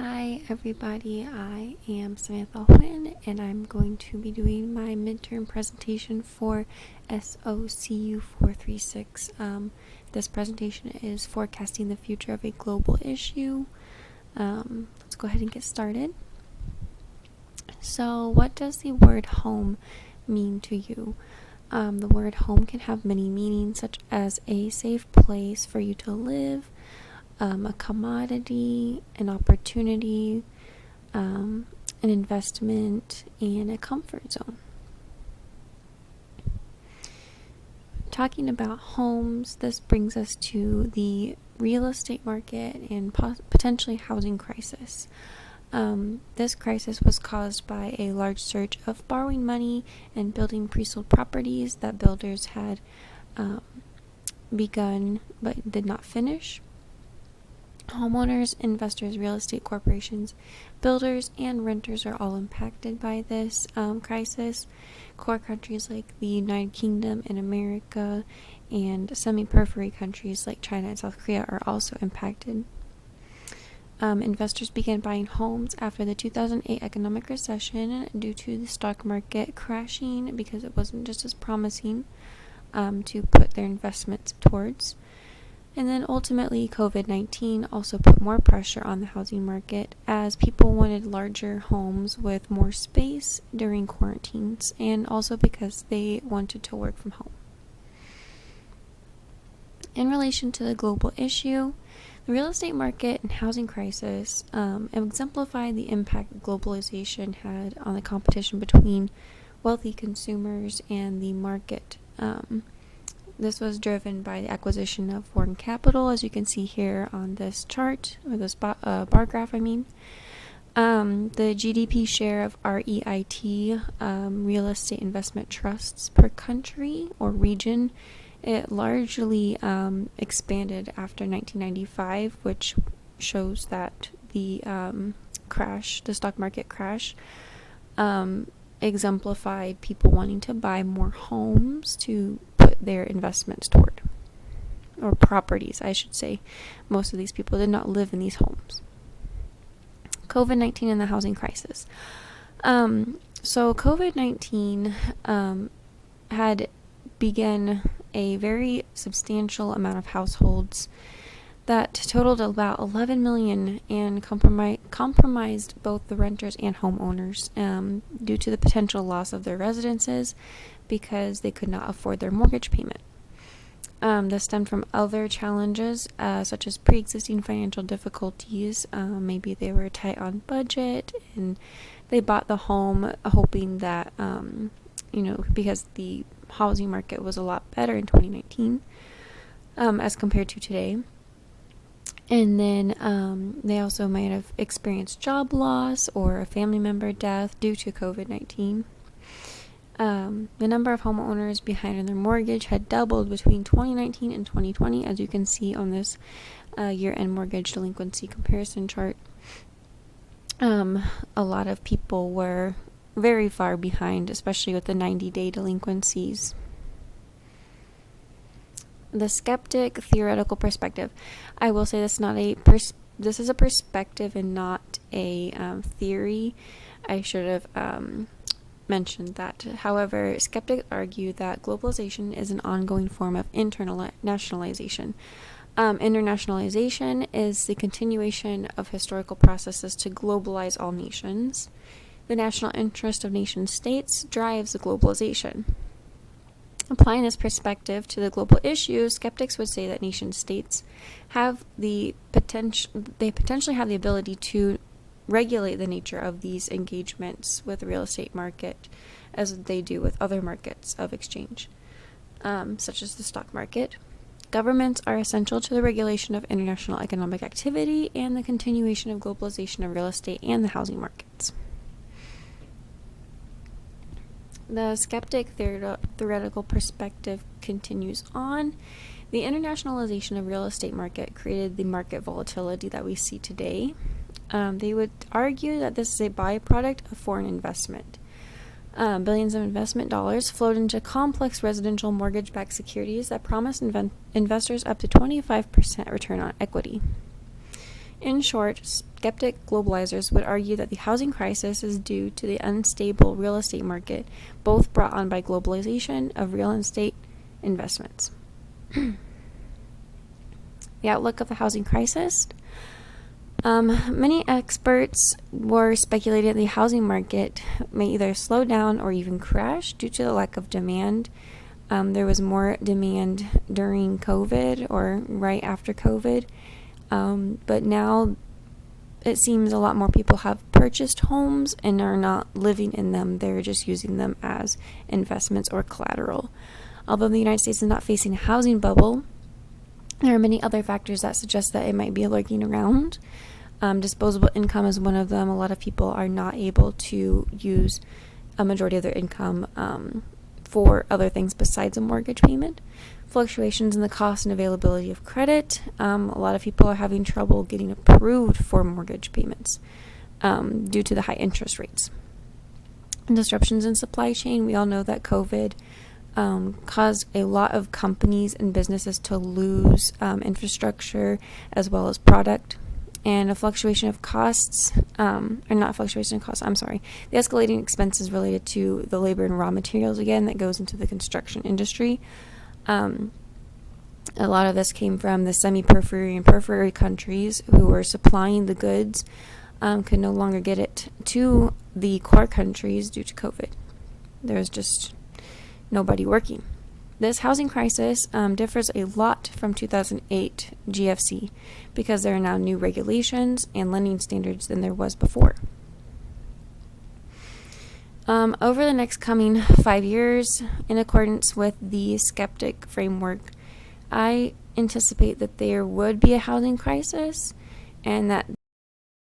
Hi everybody, I am Samantha Huynh and I'm going to be doing my midterm presentation for SOCU 436. This presentation is forecasting the future of a global issue. Let's go ahead and get started. So what does the word home mean to you? The word home can have many meanings, such as a safe place for you to live, a commodity, an opportunity, an investment, and a comfort zone. Talking about homes, this brings us to the real estate market and potentially housing crisis. This crisis was caused by a large surge of borrowing money and building pre-sold properties that builders had begun but did not finish. Homeowners, investors, real estate corporations, builders, and renters are all impacted by this crisis. Core countries like the United Kingdom and America and semi-periphery countries like China and South Korea are also impacted. Investors began buying homes after the 2008 economic recession due to the stock market crashing because it wasn't just as promising to put their investments towards. And then ultimately, COVID-19 also put more pressure on the housing market as people wanted larger homes with more space during quarantines, and also because they wanted to work from home. In relation to the global issue, the real estate market and housing crisis exemplify the impact globalization had on the competition between wealthy consumers and the market. This was driven by the acquisition of foreign capital, as you can see here on this chart, or this bar graph, I mean. The GDP share of REIT, real estate investment trusts per country or region, it largely expanded after 1995, which shows that the stock market crash, exemplified people wanting to buy more homes to put their investments toward, or properties, I should say. Most of these people did not live in these homes. COVID-19 and the housing crisis. So COVID-19 had begun a very substantial amount of households that totaled about 11 million and compromised both the renters and homeowners due to the potential loss of their residences because they could not afford their mortgage payment. This stemmed from other challenges such as pre-existing financial difficulties. Maybe they were tight on budget and they bought the home hoping that, because the housing market was a lot better in 2019 as compared to today. And then they also might have experienced job loss or a family member death due to COVID-19. The number of homeowners behind on their mortgage had doubled between 2019 and 2020, as you can see on this year-end mortgage delinquency comparison chart. A lot of people were very far behind, especially with the 90-day delinquencies. The skeptic theoretical perspective. I will say this is a perspective and not a theory. I should have mentioned that. However, skeptics argue that globalization is an ongoing form of internationalization. Internationalization is the continuation of historical processes to globalize all nations. The national interest of nation states drives the globalization. Applying this perspective to the global issues, skeptics would say that nation states have the potentially have the ability to regulate the nature of these engagements with the real estate market as they do with other markets of exchange, such as the stock market. Governments are essential to the regulation of international economic activity and the continuation of globalization of real estate and the housing markets. The skeptic theoretical perspective continues on. The internationalization of real estate market created the market volatility that we see today. They would argue that this is a byproduct of foreign investment. Billions of investment dollars flowed into complex residential mortgage-backed securities that promised investors up to 25% return on equity. In short, skeptic globalizers would argue that the housing crisis is due to the unstable real estate market, both brought on by globalization of real estate investments. The outlook of the housing crisis. Many experts were speculating the housing market may either slow down or even crash due to the lack of demand. There was more demand during COVID or right after COVID, but now it seems a lot more people have purchased homes and are not living in them. They're just using them as investments or collateral. Although the United States is not facing a housing bubble, there are many other factors that suggest that it might be lurking around. Disposable income is one of them. A lot of people are not able to use a majority of their income for other things besides a mortgage payment. Fluctuations in the cost and availability of credit. A lot of people are having trouble getting approved for mortgage payments due to the high interest rates. And disruptions in supply chain. We all know that COVID caused a lot of companies and businesses to lose infrastructure as well as product. And a fluctuation of costs, or not fluctuation of costs, I'm sorry, the escalating expenses related to the labor and raw materials, again, that goes into the construction industry. A lot of this came from the semi-periphery and periphery countries who were supplying the goods, could no longer get it to the core countries due to COVID. There's just nobody working. This housing crisis differs a lot from 2008 GFC because there are now new regulations and lending standards than there was before. Over the next coming 5 years, in accordance with the skeptic framework, I anticipate that there would be a housing crisis and that